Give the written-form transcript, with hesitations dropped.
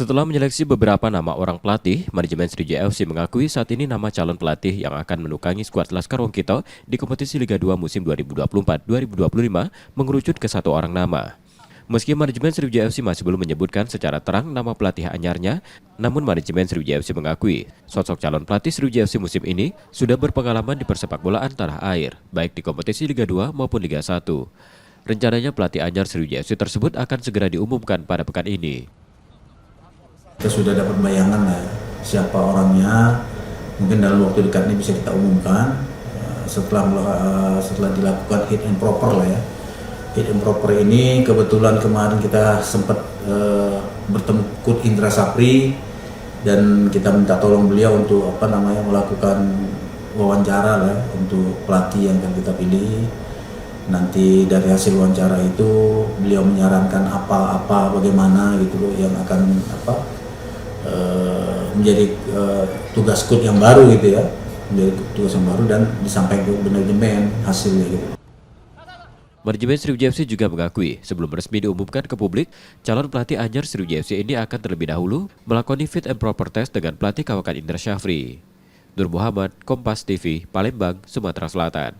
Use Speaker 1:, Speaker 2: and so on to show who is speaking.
Speaker 1: Setelah menyeleksi beberapa nama orang pelatih, manajemen Sriwijaya FC mengakui saat ini nama calon pelatih yang akan menukangi skuad Laskar Wongkito di kompetisi Liga 2 musim 2024-2025 mengerucut ke satu orang nama. Meski manajemen Sriwijaya FC masih belum menyebutkan secara terang nama pelatih anyarnya, namun manajemen Sriwijaya FC mengakui sosok calon pelatih Sriwijaya FC musim ini sudah berpengalaman di persepakbolaan tanah air, baik di kompetisi Liga 2 maupun Liga 1. Rencananya pelatih anyar Sriwijaya FC tersebut akan segera diumumkan pada pekan ini.
Speaker 2: Kita sudah dapat bayangan lah siapa orangnya, mungkin dalam waktu dekat ini bisa kita umumkan setelah dilakukan hit and proper lah ya. Hit and proper ini kebetulan kemarin kita sempat bertemu Coach Indra Sapri dan kita minta tolong beliau untuk melakukan wawancara lah untuk pelatih yang akan kita pilih. Nanti dari hasil wawancara itu beliau menyarankan apa bagaimana gitu loh yang akan menjadi tugas coach yang baru gitu ya, menjadi tugas yang baru dan disampaikan ke manajemen hasilnya gitu.
Speaker 1: Manajemen Sriwijaya FC juga mengakui sebelum resmi diumumkan ke publik, calon pelatih anyar Sriwijaya FC ini akan terlebih dahulu melakoni fit and proper test dengan pelatih kawakan Indra Syafri. Nur Muhammad, Kompas TV, Palembang, Sumatera Selatan.